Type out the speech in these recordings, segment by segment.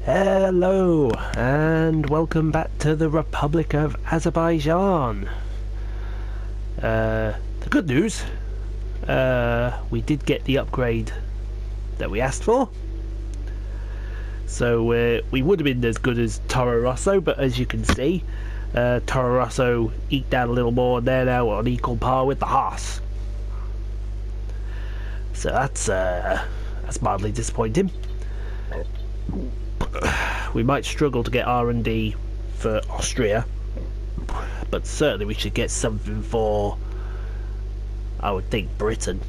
Hello and welcome back to the Republic of Azerbaijan. The good news, we did get the upgrade that we asked for. So we would have been as good as Toro Rosso, but as you can see, Toro Rosso eked out a little more and they're now on equal par with the Haas. So that's mildly disappointing. We might struggle to get R&D for Austria, but certainly we should get something for, I would think, Britain.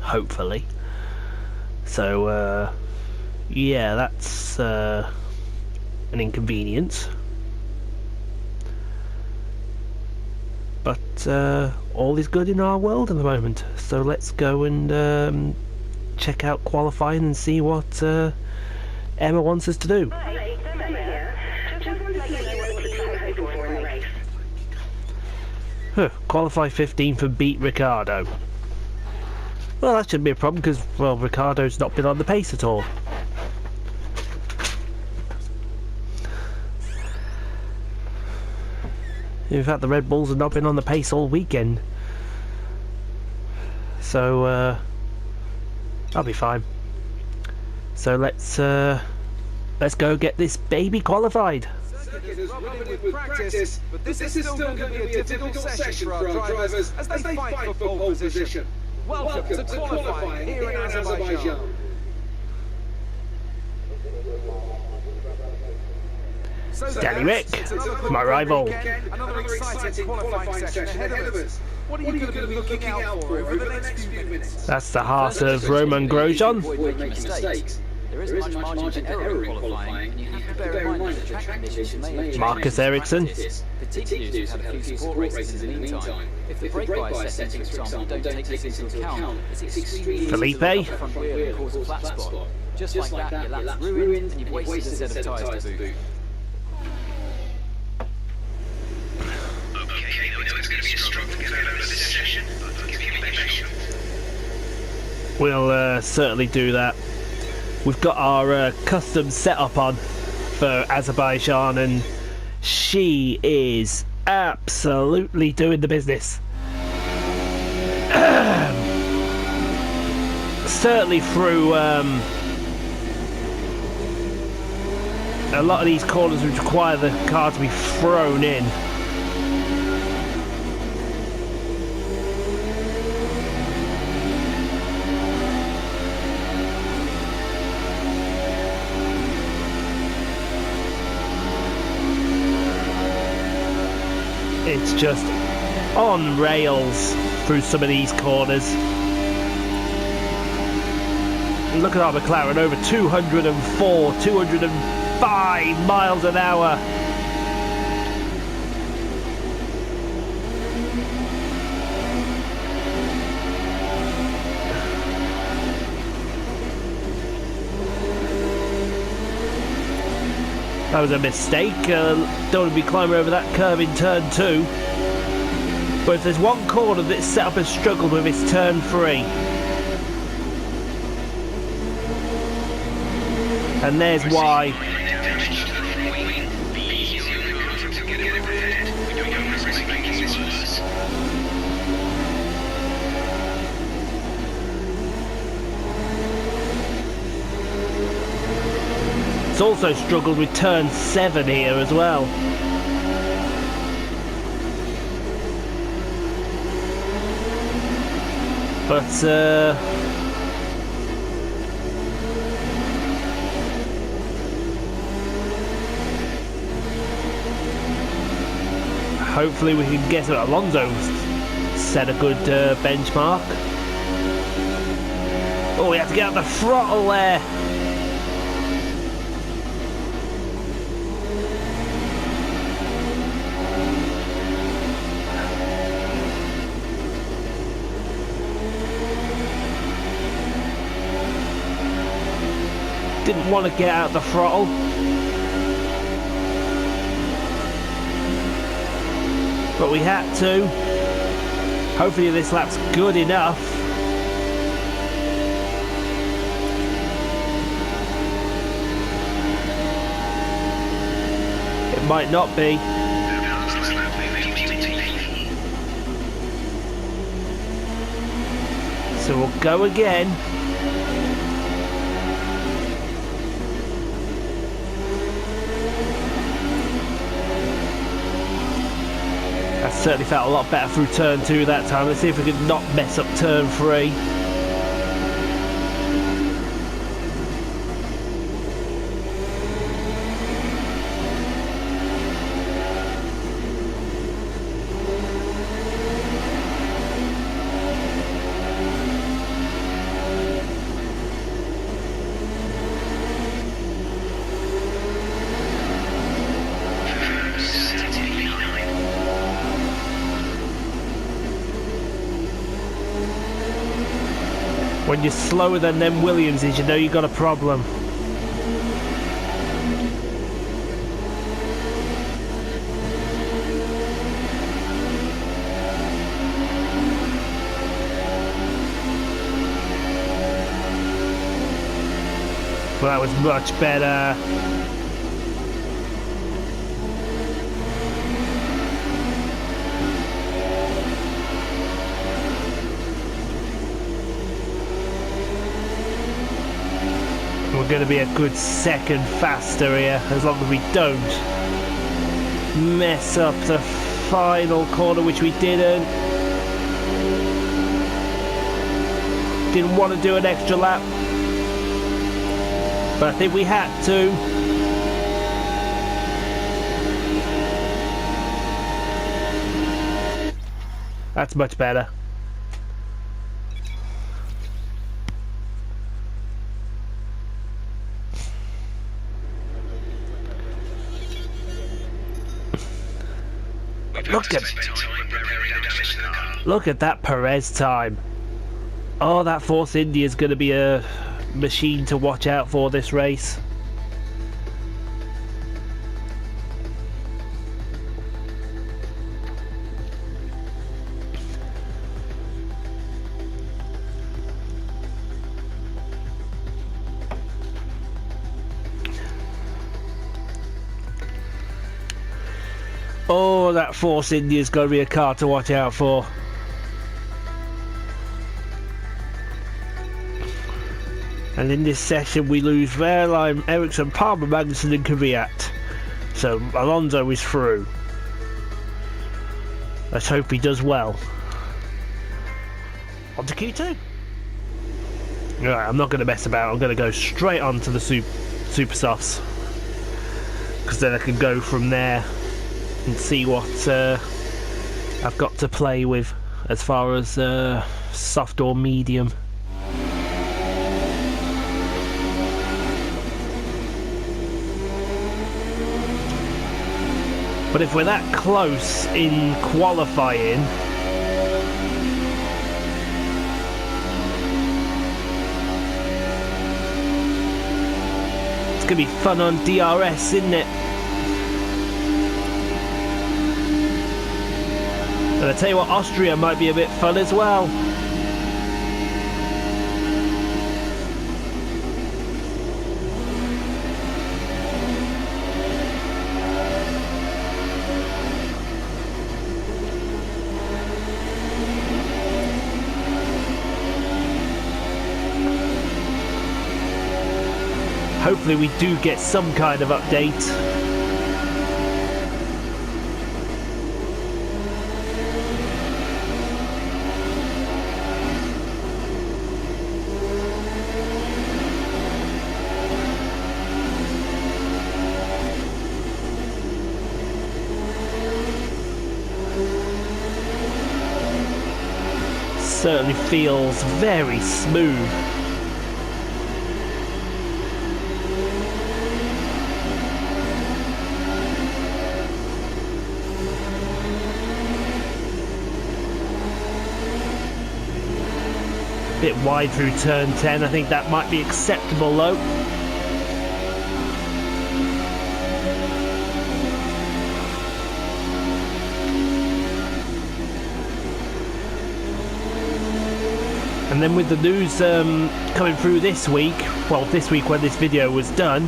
Hopefully. So, yeah, that's an inconvenience. But all is good in our world at the moment. So let's go and check out qualifying and see what Emma wants us to do. Qualify 15th and beat Ricardo. Well, that shouldn't be a problem because, well, Ricardo's not been on the pace at all. In fact, the Red Bulls have not been on the pace all weekend. So, I'll be fine. So let's go get this baby qualified. Circuit is running with practice, but this is still going to be a difficult session for our drivers as they fight for pole position. Welcome to qualifying here in Azerbaijan. Danny Rick, my rival. Another exciting qualifying session ahead of us. What are you going to be looking out for over the next few minutes? That's the heart of Roman Grosjean. There isn't much margin for error in qualifying, and you have to bear in mind that the track conditions may have changed. Marcus Ericsson. The team news have had a few support races in the meantime. If the brake bias settings, for example, don't take this into account, it's extremely easy Felipe. to lock the front wheel and cause a flat spot. Just like that, your lap's ruined, and you've wasted a set of tyres to boot. Okay, I know it's going to be a struggle to get out of this session, but I'll give you patience. We'll certainly do that. We've got our custom setup on for Azerbaijan and she is absolutely doing the business. Certainly through a lot of these corners which require the car to be thrown in. It's just on rails through some of these corners. Look at our McLaren, over 204, 205 miles an hour. That was a mistake. Don't want to be climbing over that curve in turn 2. But if there's one corner that setup has struggled with, it's turn 3. And there's why. It's also struggled with turn 7 here as well. But hopefully we can get it. Alonso set a good benchmark. Oh, we have to get out the throttle there. Didn't want to get out the throttle. But we had to. Hopefully this lap's good enough. might not be. So we'll go again. That certainly felt a lot better through turn 2 that time. Let's see if we can not mess up turn 3. When you're slower than them Williamses, you know you got a problem. Well, that was much better. We're going to be a good second faster here, as long as we don't mess up the final corner, which we didn't. Didn't want to do an extra lap, but I think we had to. That's much better. Look at that Perez time. Oh, that Force India is going to be a machine to watch out for this race. Oh, that Force India is going to be a car to watch out for. And in this session we lose Wehrlein, Ericsson, Palmer, Magnussen and Kvyat. So Alonso is through. Let's hope he does well. On to Q2. Alright, I'm not going to mess about. I'm going to go straight on to the super softs. Because then I can go from there and see what I've got to play with as far as soft or medium. But if we're that close in qualifying, it's going to be fun on DRS, isn't it? And I tell you what, Austria might be a bit fun as well. Hopefully we do get some kind of update. Certainly feels very smooth. Bit wide through turn 10, I think that might be acceptable though. And then with the news coming through this week, well this week when this video was done,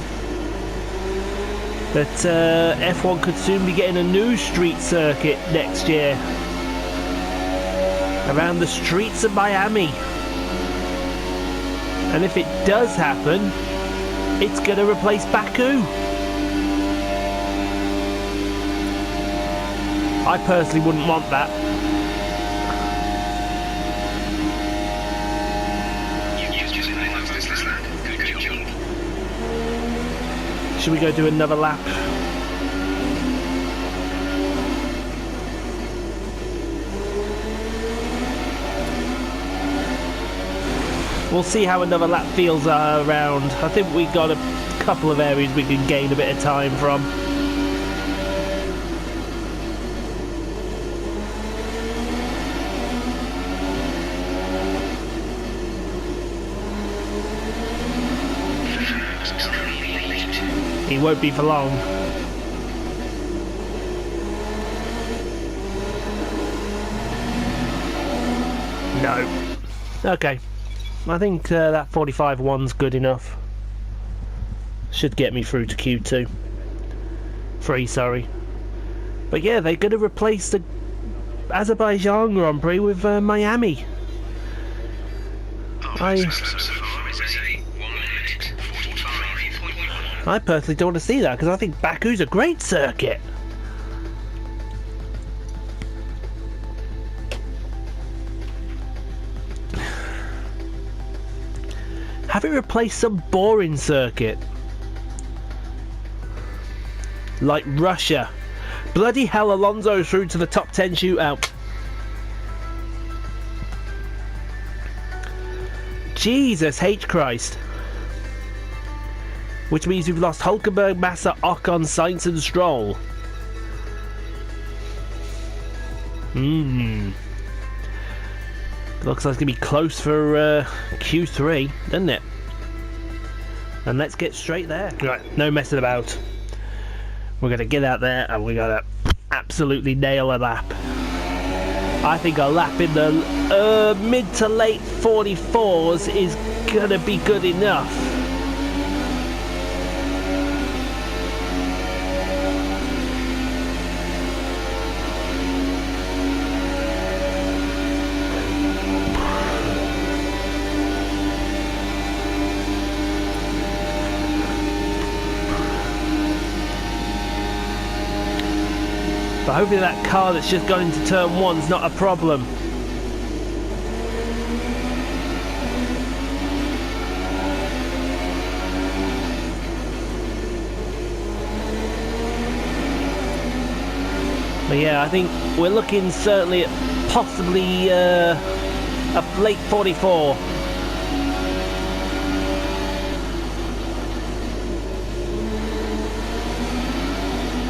that F1 could soon be getting a new street circuit next year around the streets of Miami. And if it does happen, it's going to replace Baku. I personally wouldn't want that. Should we go do another lap? We'll see how another lap feels around. I think we got a couple of areas we can gain a bit of time from. He won't be for long. No. Okay. I think that 45.1's good enough. Should get me through to Q2. 3, sorry. But yeah, they're going to replace the Azerbaijan Grand Prix with Miami. I personally don't want to see that because I think Baku's a great circuit. Have it replace some boring circuit like Russia. Bloody hell, Alonso through to the top 10 shootout. Jesus H Christ. Which means we've lost Hulkenberg, Massa, Ocon, Sainz and Stroll. Looks like it's going to be close for Q3, doesn't it? And let's get straight there. Right, no messing about. We're going to get out there and we're going to absolutely nail a lap. I think a lap in the mid to late 44s is going to be good enough. But hopefully that car that's just gone into turn 1's not a problem. But yeah, I think we're looking certainly at possibly a late 44.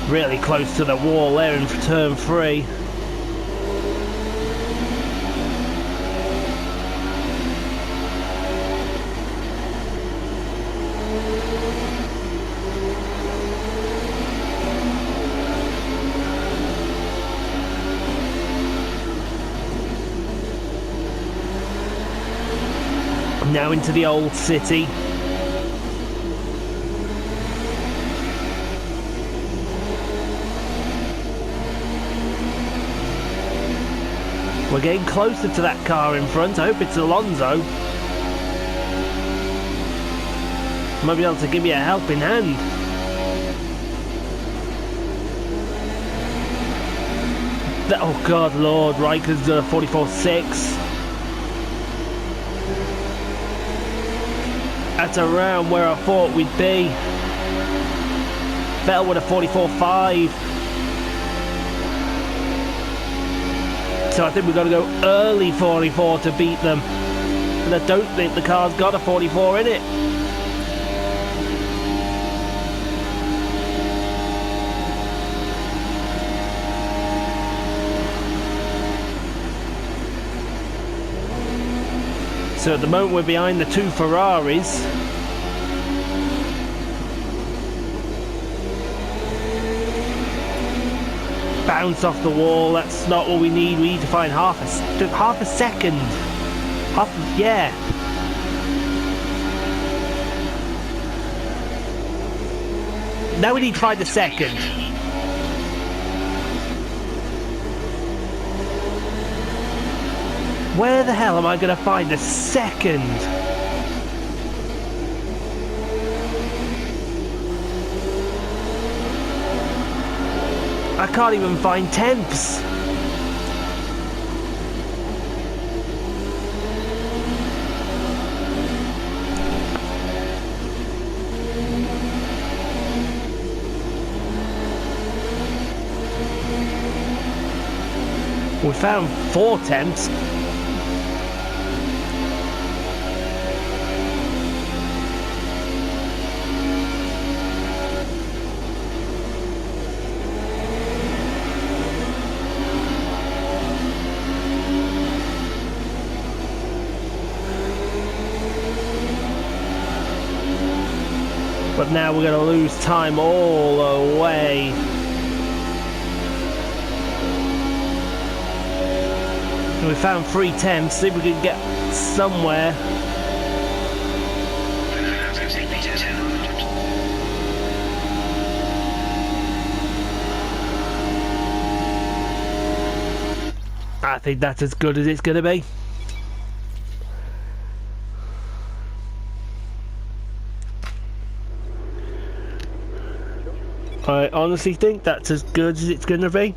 Really close to the wall there in turn 3. Now into the old city. We're getting closer to that car in front. I hope it's Alonso. Might be able to give me a helping hand. Oh God, Lord, Riker's 44.6. That's around where I thought we'd be. Vettel with a 44.5. So I think we've got to go early 44 to beat them. And I don't think the car's got a 44 in it. So at the moment we're behind the 2 Ferraris. Bounce off the wall, that's not what we need. We need to find half a second. Yeah. Now we need to find the second. Where the hell am I going to find the second? I can't even find tenths. We found 4 tenths. But now we're going to lose time all the way. We found 3 tenths, see if we can get somewhere. I think that's as good as it's going to be. I honestly think that's as good as it's going to be.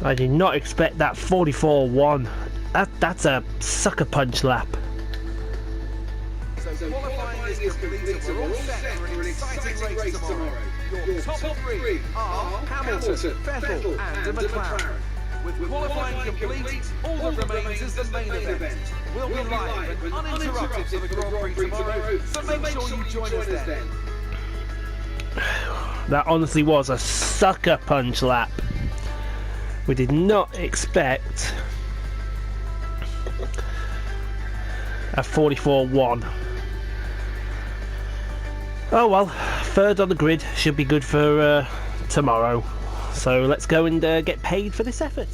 I did not expect that 44.1. That's a sucker punch lap. So qualifying is complete, we're all set for an exciting race tomorrow. Your top 3 are Hamilton, Vettel and McLaren. With qualifying complete, all that remains is the main event. We'll be live and uninterrupted for the Grand Prix tomorrow, so make sure you join us then. That honestly was a sucker punch lap. We did not expect a 44.1. Oh well, 3rd on the grid should be good for tomorrow. So let's go and get paid for this effort.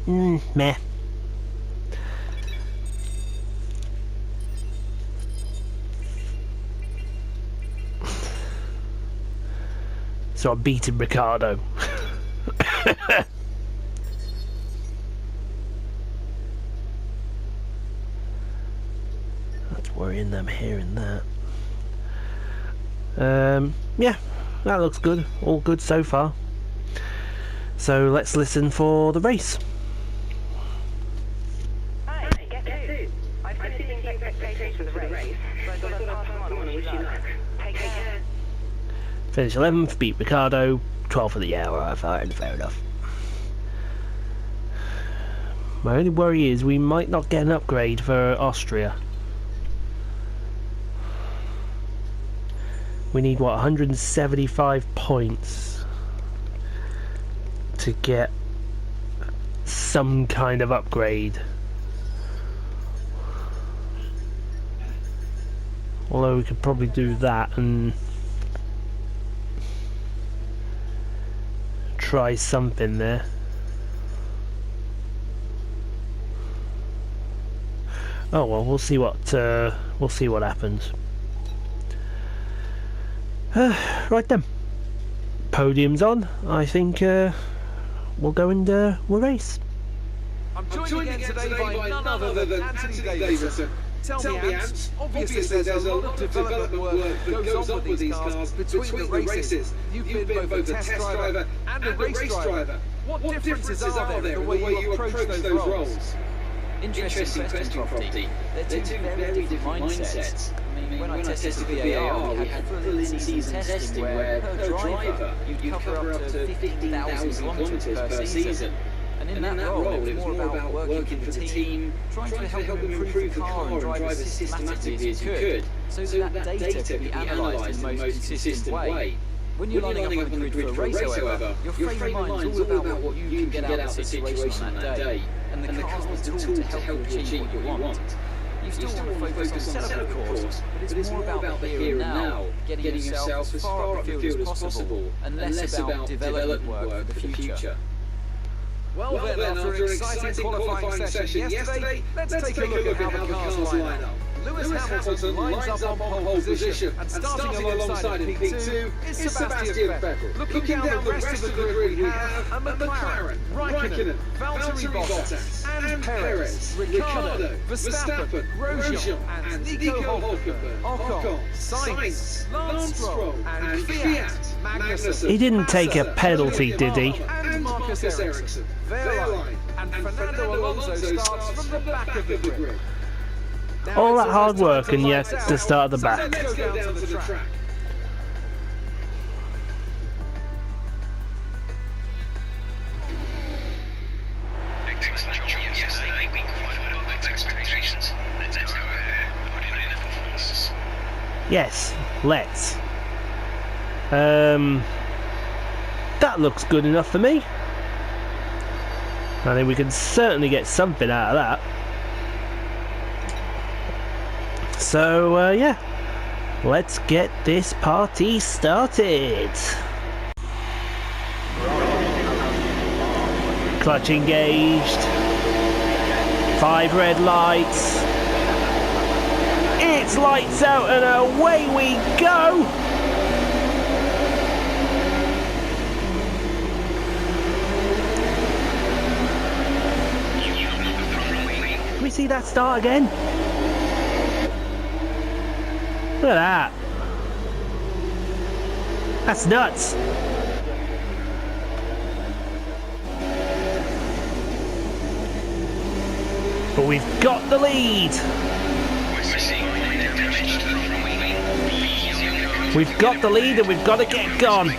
Meh. So I'm beating Ricardo. That's worrying them hearing that. Yeah, that looks good. All good so far. So let's listen for the race. Hi, get to. I've finished the expectations for the race, so I thought I'd pass them on and wish you luck. Take care. Finish 11th, beat Ricardo, 12th of the hour. Fair enough. My only worry is we might not get an upgrade for Austria. We need, what, 175 points to get some kind of upgrade. Although we could probably do that and try something there. Oh well, we'll see what happens. Right then, podium's on. I think we'll go and we'll race. I'm joined again today by none other than Anthony Davidson. Tell me, Ants, obviously there's a lot of development work that goes on with these cars between the races. You've been both a test driver and a race driver. What differences are there in the way you approach those roles? Interesting question, Property. They're two very different mindsets. I mean, when I tested the VAR, we had full in-season testing where per driver you'd cover up to 15,000 kilometres per season. And in that role, it was more about working for the team, trying to help them improve the car and drive as systematically as you could, so that data could be analysed in the most consistent way. When you're lining up on the grid for a race, however, your frame of mind is all about what you can get out of the situation on that day, and the car's the tool to help you achieve what you want. You still want to focus on setup, of course, but it's more about the here and now, getting yourself as far up the field as possible, and less about development work for the future. Well then, after an exciting qualifying session yesterday, let's take a look at how the cars line up. Lewis Hamilton lines up on pole position, and starting alongside in P2 is Sebastian Vettel. Looking down the rest of the grid we have a McLaren, Raikkonen, Valtteri Bottas, and Perez, Ricciardo, Verstappen, Grosjean, and Nico Hülkenberg, Ocon, Sainz, Lance Stroll, and Fiat Magnussen. He didn't take a penalty, did he? And Marcus Ericsson. Their line, and Fernando Alonso starts from the back of the grid. All that hard work and yet to start at the back. Let's go down to the track. Excellent job yesterday. We quite well met expectations. Let's go ahead, put in a performance. Yes, let's. That looks good enough for me. I think we can certainly get something out of that. So, yeah, let's get this party started. Clutch engaged. 5 red lights. It's lights out and away we go! Can we see that start again? Look at that. That's nuts. But we've got the lead. We've got the lead and we've got to get gone.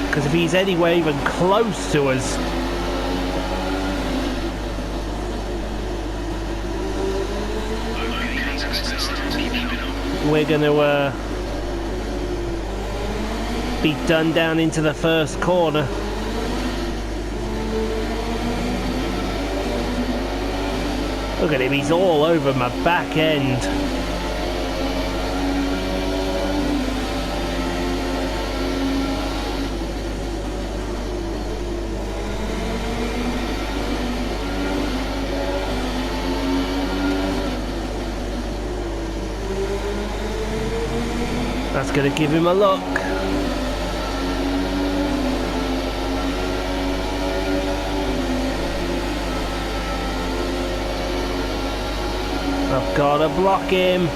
Because if he's anywhere even close to us, we're going to be done down into the first corner. Look at him, he's all over my back end. That's going to give him a look. I've got to block him.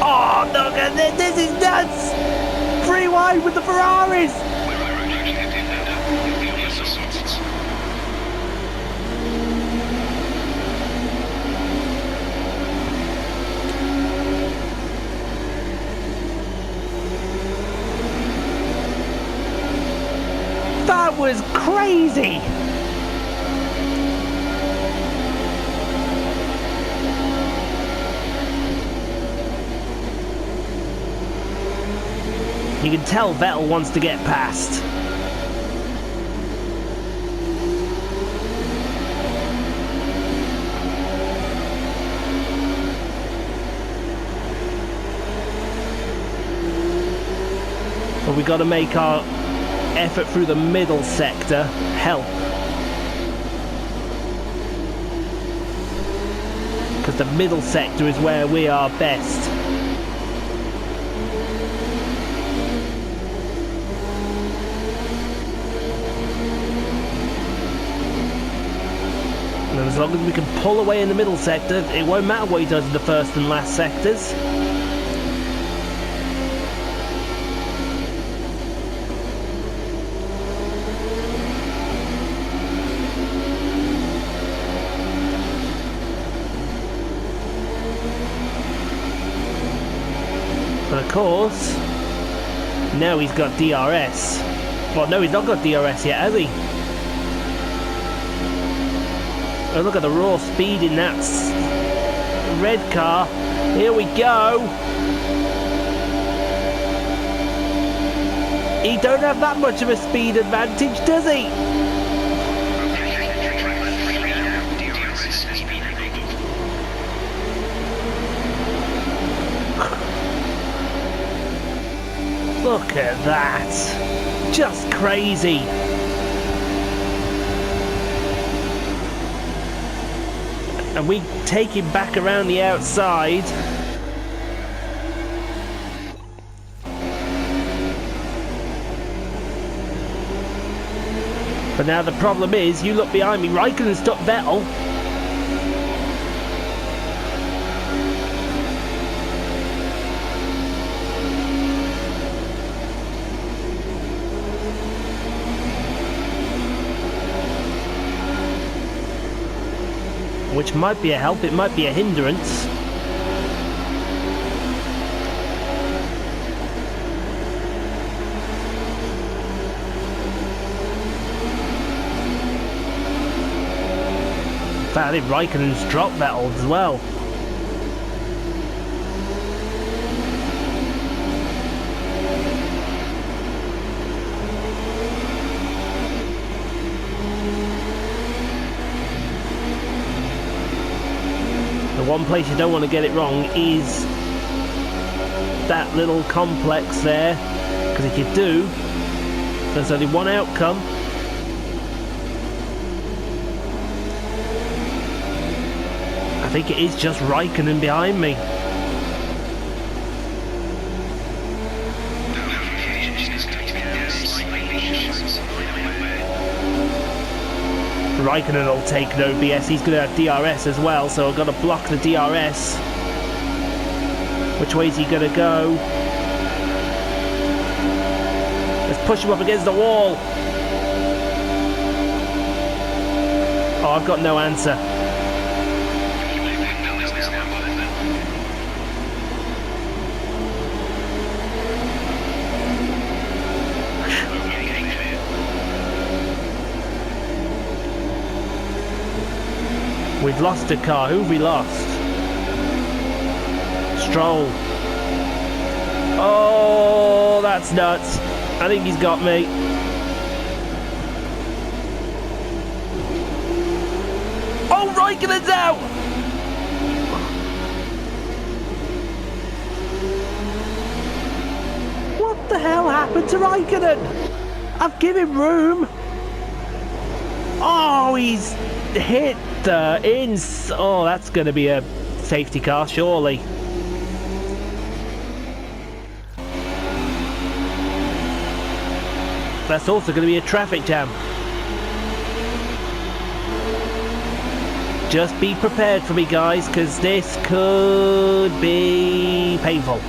Oh, look at this. This is nuts. 3 wide with the Ferraris. That was crazy! You can tell Vettel wants to get past. But we got to make our effort through the middle sector help, because the middle sector is where we are best. And as long as we can pull away in the middle sector, it won't matter what he does in the first and last sectors. But of course, now he's got DRS. Well, no, he's not got DRS yet, has he? Oh, look at the raw speed in that red car. Here we go. He don't have that much of a speed advantage, does he? Look at that. Just crazy. And we take him back around the outside. But now the problem is, you look behind me, Raikkonen stopped Vettel. Which might be a help, it might be a hindrance. In fact, I think Raikkonen's dropped Vettel as well. The one place you don't want to get it wrong is that little complex there, because if you do, there's only one outcome. I think it is just Raikkonen behind me. Raikkonen will take no BS, he's going to have DRS as well, so I've got to block the DRS. Which way is he going to go? Let's push him up against the wall. Oh, I've got no answer. We've lost a car. Who have we lost? Stroll. Oh, that's nuts. I think he's got me. Oh, Raikkonen's out! What the hell happened to Raikkonen? I've given him room. Oh, he's hit the ins. Oh, that's going to be a safety car, surely. That's also going to be a traffic jam. Just be prepared for me, guys, because this could be painful.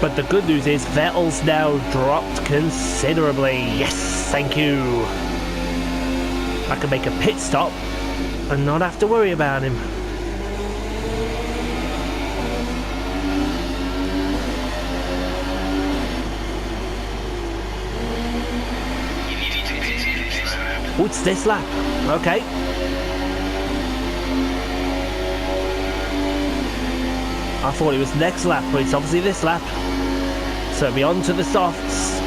But the good news is Vettel's now dropped considerably. Yes, thank you. I can make a pit stop and not have to worry about him. Oh, it's this lap. Okay. I thought it was next lap, but it's obviously this lap. So it'll be on to the softs.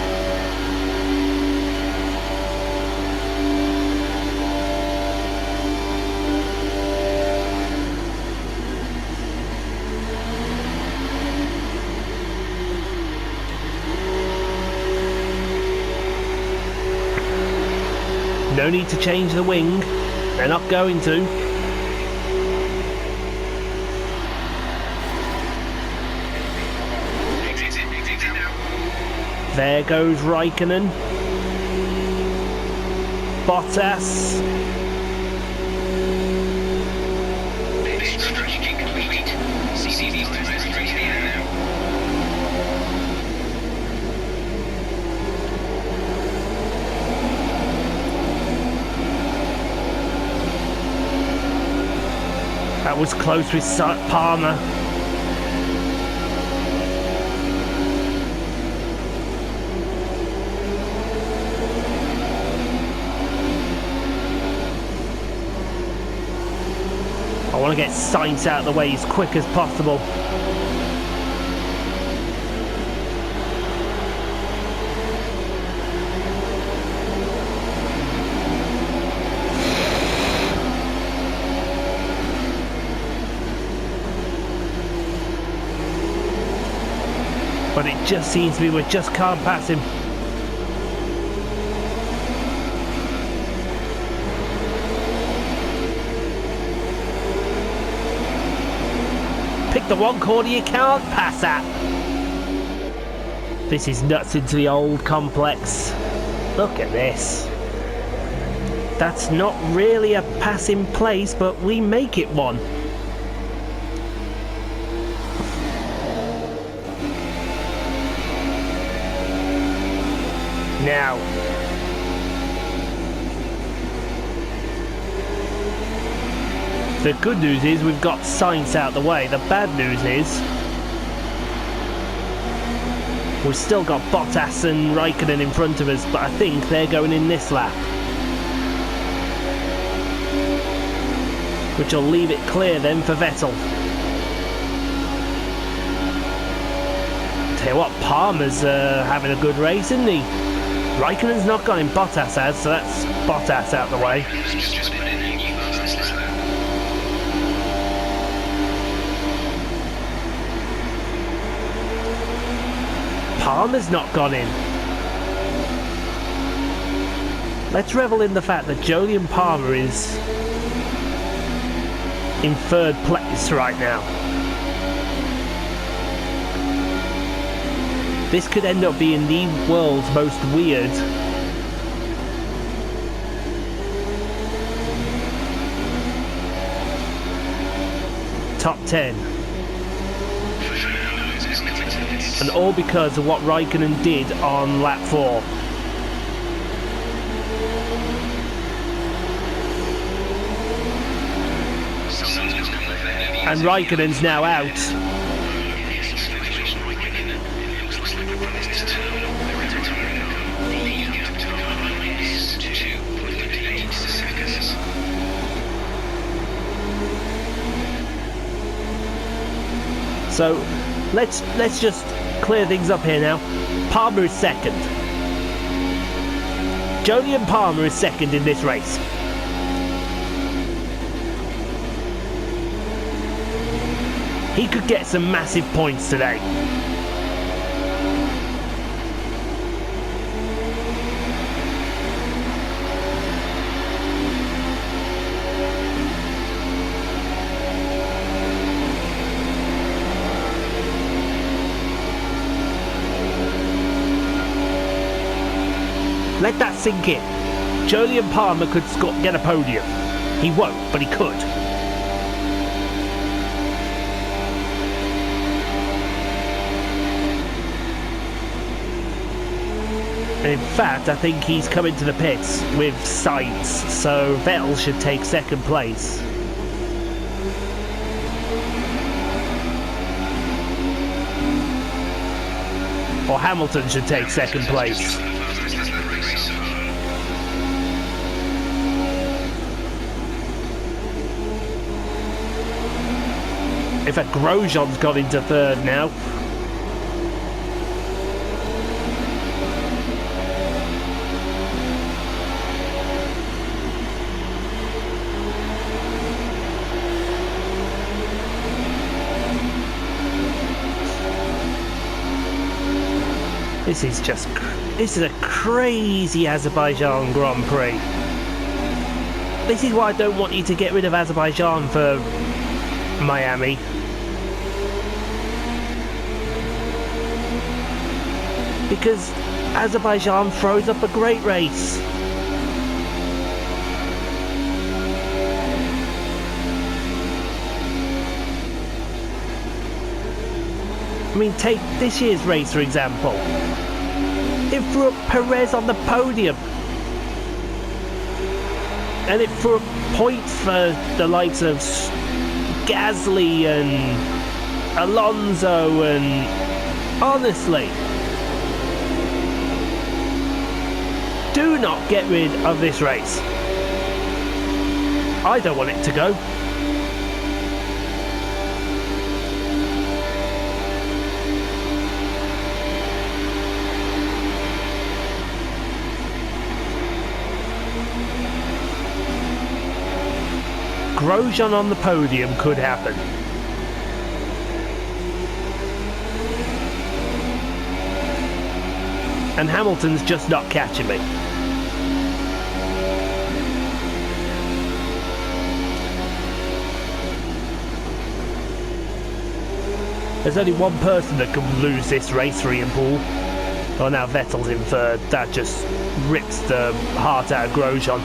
No need to change the wing. They're not going to. There goes Raikkonen. Bottas. That was close with Palmer. I want to get Sainz out of the way as quick as possible. But it just seems to be we just can't pass him. Pick the one corner you can't pass at. This is nuts into the old complex. Look at this. That's not really a passing place, but we make it one. Now, the good news is we've got Sainz out the way. The bad news is we've still got Bottas and Raikkonen in front of us, but I think they're going in this lap, which will leave it clear then for Vettel. Tell you what, Palmer's having a good race, isn't he? Raikkonen's not gone in, Bottas has, so that's Bottas out the way. Palmer's not gone in. Let's revel in the fact that Jolyon Palmer is in third place right now. This could end up being the world's most weird top 10. And all because of what Raikkonen did on lap 4. And Raikkonen's now out. So let's just clear things up here now. Palmer is second. Jolyon Palmer is second in this race. He could get some massive points today. Let that sink in. Jolyon Palmer could get a podium. He won't, but he could. And in fact, I think he's coming to the pits with Sainz, so Vettel should take second place. Or Hamilton should take second place. In fact, Grosjean's got into third now. This is a crazy Azerbaijan Grand Prix. This is why I don't want you to get rid of Azerbaijan for Miami. Because Azerbaijan throws up a great race. I mean, take this year's race for example. It threw up Perez on the podium. And it threw up points for the likes of Gasly and Alonso, and honestly, do not get rid of this race. I don't want it to go. Grosjean on the podium could happen. And Hamilton's just not catching me. There's only one person that can lose this race for Ian Poole. Well, now Vettel's in third. That just rips the heart out of Grosjean.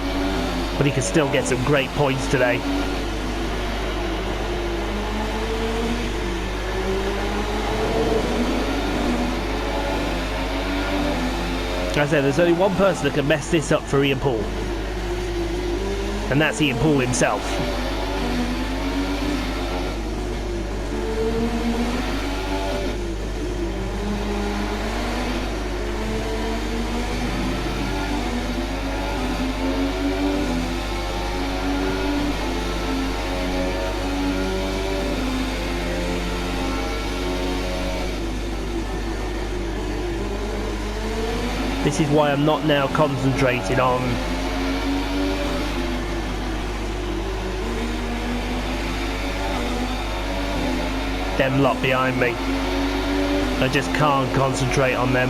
But he can still get some great points today. Like I said, there's only one person that can mess this up for Ian Poole. And that's Ian Poole himself. This is why I'm not now concentrating on them lot behind me. I just can't concentrate on them.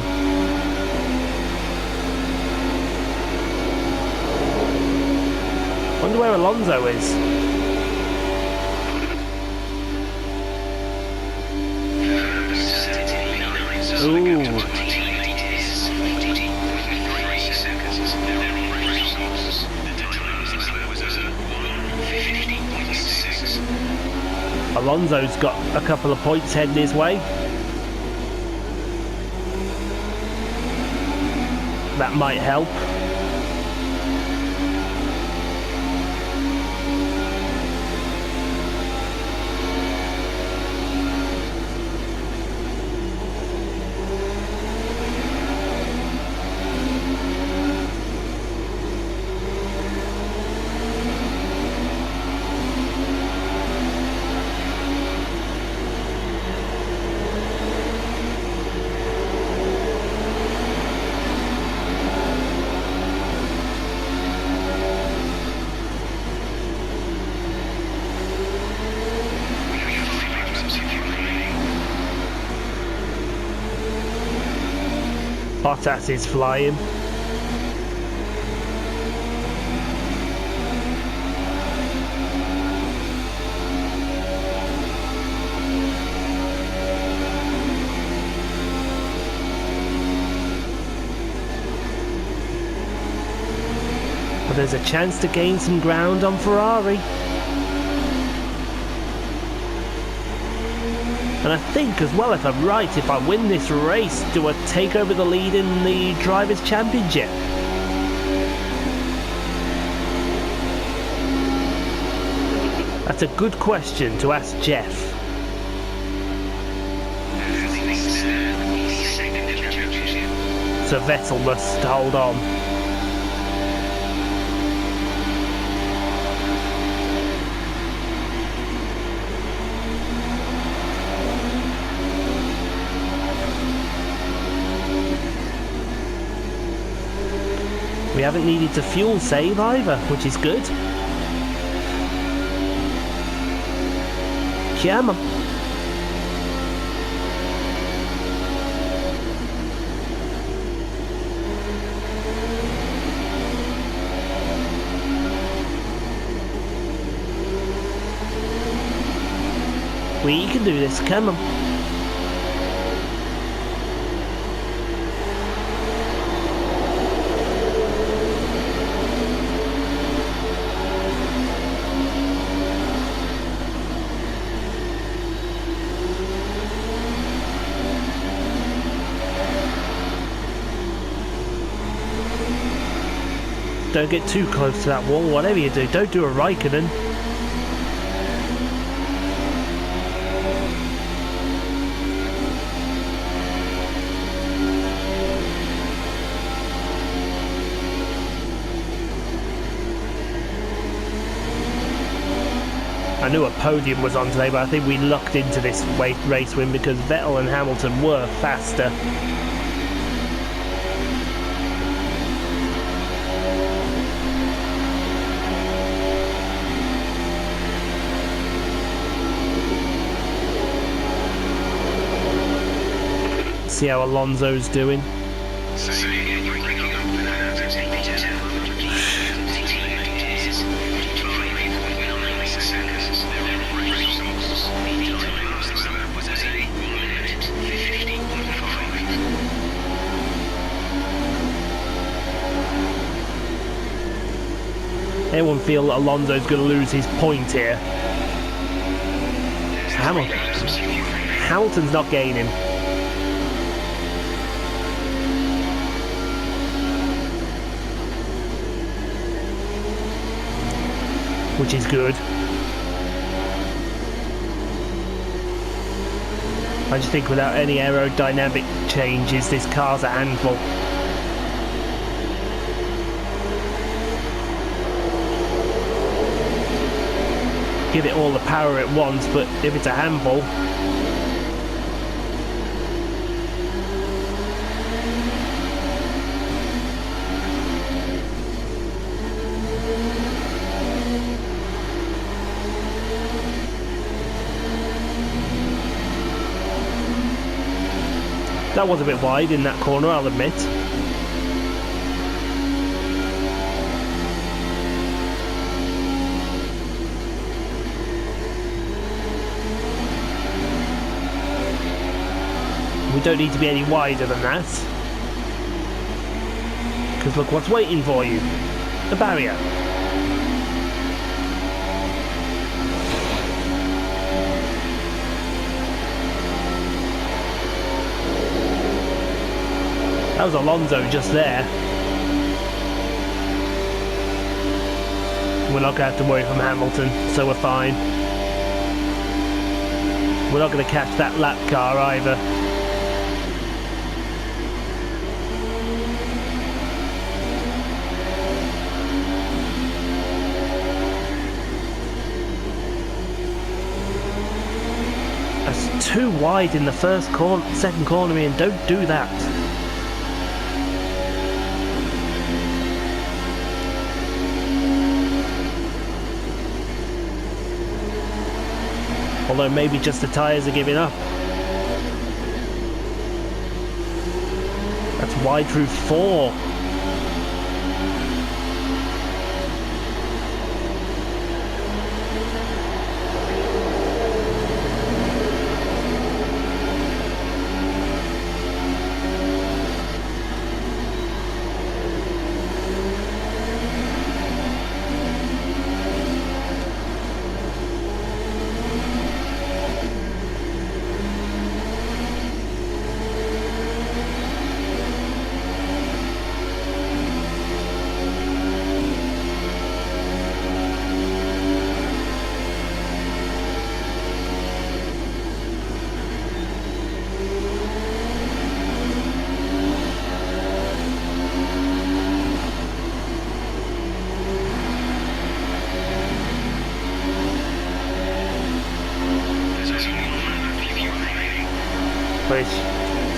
Wonder where Alonso is. Ooh. Alonso's got a couple of points heading his way. That might help. Bottas is flying. But there's a chance to gain some ground on Ferrari. And I think as well, if I'm right, if I win this race, do I take over the lead in the Drivers' Championship? That's a good question to ask Jeff. So Vettel must hold on. We haven't needed to fuel save either, which is good. Come on. We can do this, come on. Don't get too close to that wall, whatever you do, don't do a Raikkonen. I knew a podium was on today, but I think we lucked into this race win because Vettel and Hamilton were faster. See how Alonso's doing. So you're breaking up Fernando's teammates. Anyone feel that Alonso's going to lose his point here? Hamilton's not gaining. Which is good. I just think without any aerodynamic changes, this car's a handful. Give it all the power it wants, but if it's a handful, that was a bit wide in that corner, I'll admit. We don't need to be any wider than that. Because look what's waiting for you. The barrier. That was Alonso just there. We're not going to have to worry from Hamilton, so we're fine. We're not going to catch that lap car either. That's too wide in the first corner, second corner, and don't do that. Although maybe just the tyres are giving up. That's wide through 4.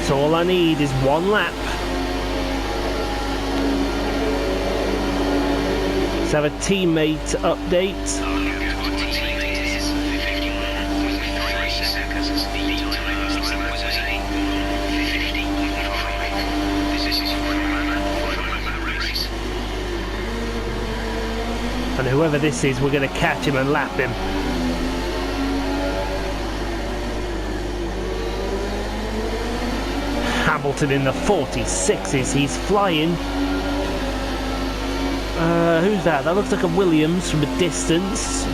So all I need is one lap. Let's have a teammate update. And whoever this is, we're going to catch him and lap him. Hamilton in the 46s, he's flying. Who's that? That looks like a Williams from a distance.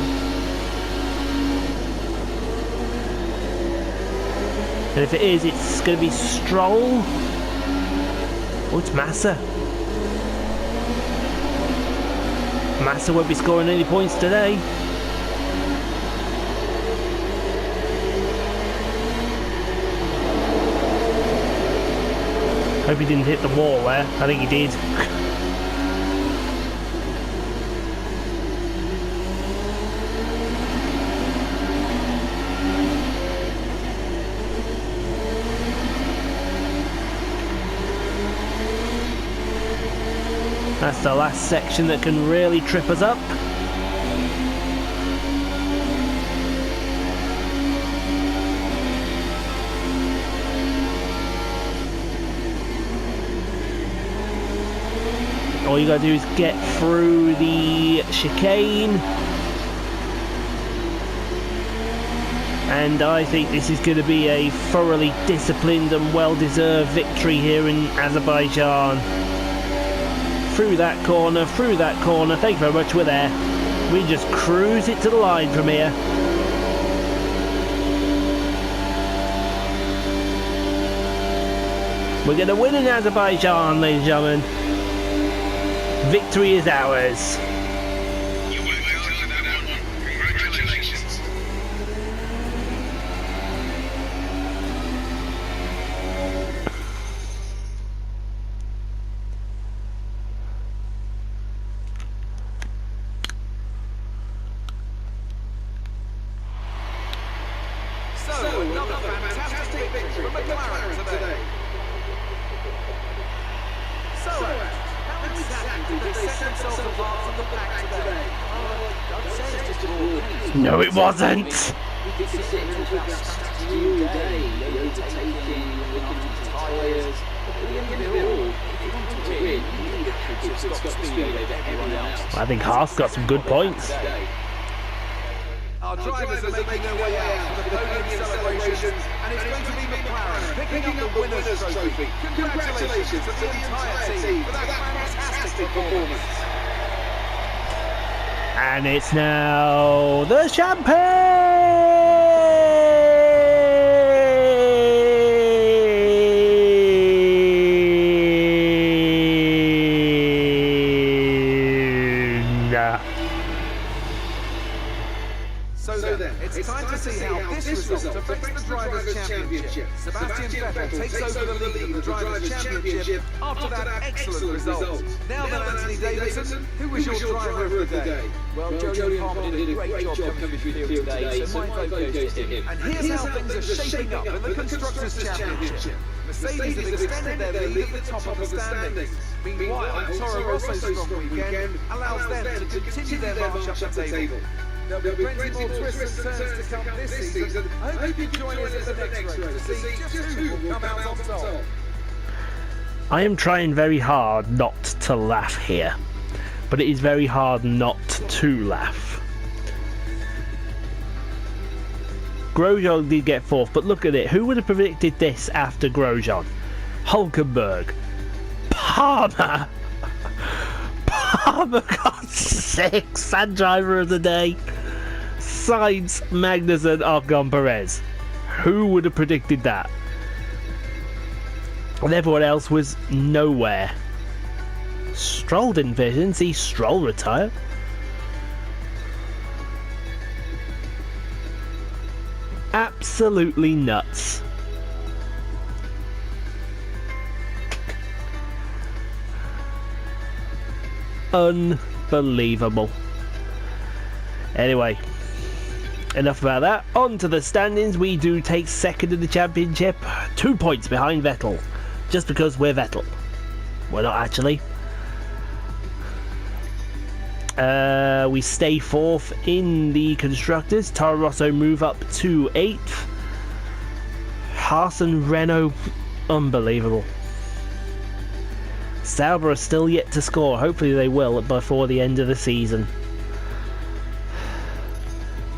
And if it is, it's going to be Stroll. Oh, it's Massa. Massa won't be scoring any points today. Hope he didn't hit the wall there. I think he did. That's the last section that can really trip us up. All you gotta do is get through the chicane. And I think this is going to be a thoroughly disciplined and well-deserved victory here in Azerbaijan. Through that corner, thank you very much, we're there. We just cruise it to the line from here. We're going to win in Azerbaijan, ladies and gentlemen. Victory is ours. You worked hard on that one. Congratulations. So, another fantastic victory for McLaren today. So, how exactly did they set themselves apart from the pack today? I'd say it's just all. No, it wasn't. We could sit and talk about strategy all day, overtaking, looking at tyres. But at the end of it all, if you want to win, you need a coach who's got speed over everyone else. I think Haas got some good points. Our drivers are making their way out for the podium celebrations, and it's going to be McLaren picking up the winner's trophy. Congratulations to the entire team for that fantastic performance. And it's now the champagne! So then, it's time to see how this result affects the Drivers' Championship. Sebastian Vettel takes over the lead of the Drivers' Championship after that excellent result. Now then, Anthony Davidson, who was your driver of the day? Well, Jolyon Palmer did a great job coming through the field today, so my vote goes to him. And here's how things are shaping up in the Constructors' Championship. Mercedes have extended their lead at the top of the standings. Meanwhile, Toro Rosso's strong weekend allows them to continue their march up the table. There'll be plenty more twists and turns to come this season. I hope you can join us at the next race to see just who will come out on top. I am trying very hard not to laugh here, but it is very hard not to laugh. Grosjean did get fourth, but look at it. Who would have predicted this after Grosjean? Hulkenberg. Palmer. Palmer got sixth and driver of the day. Sainz, Magnussen, Ocon, Perez. Who would have predicted that? And everyone else was nowhere. Stroll didn't finish. Didn't see Stroll retire. Absolutely nuts. Unbelievable. Anyway, enough about that. On to the standings. We do take second in the championship, 2 points behind Vettel, just because we're Vettel. We're not actually. We stay fourth in the constructors. Toro Rosso move up to 8th. Haas and Renault, unbelievable. Sauber are still yet to score. Hopefully they will before the end of the season.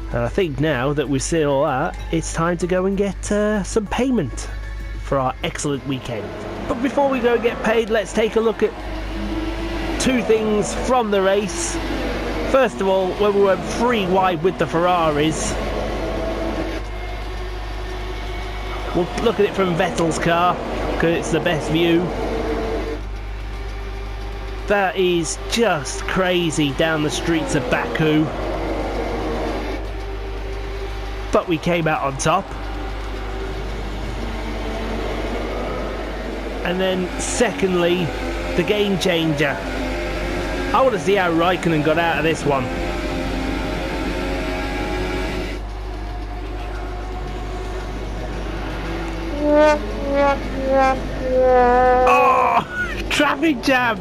And I think now that we've seen all that, it's time to go and get some payment for our excellent weekend. But before we go and get paid, let's take a look at 2 things from the race. First of all, when we went 3 wide with the Ferraris, we'll look at it from Vettel's car because it's the best view. That is just crazy down the streets of Baku. But we came out on top. And then secondly, the game changer. I want to see how Raikkonen got out of this one. Oh, traffic jam.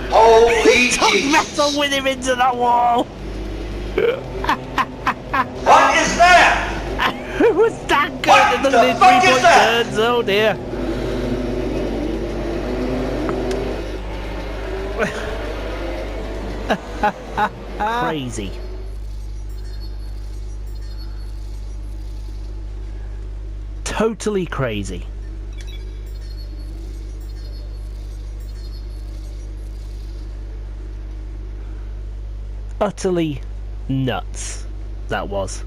Holy Took Jesus! metal with him into that wall! What is that? Who was that good What in the the mid fuck is 3-point that? turns? Oh dear. Crazy. Totally crazy. Utterly nuts, that was.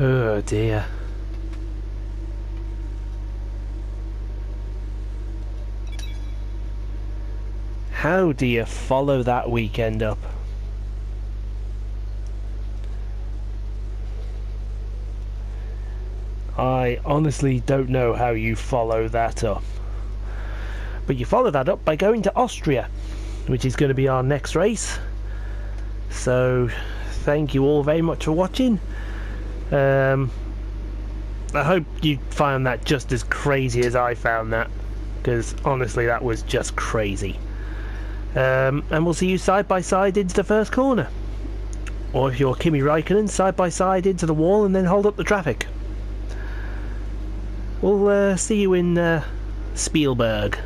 Oh dear. How do you follow that weekend up? I honestly don't know how you follow that up. But you follow that up by going to Austria, which is going to be our next race. So, thank you all very much for watching. I hope you found that just as crazy as I found that, because honestly that was just crazy. And we'll see you side by side into the first corner, or if you're Kimi Raikkonen, side by side into the wall and then hold up the traffic. We'll see you in Spielberg.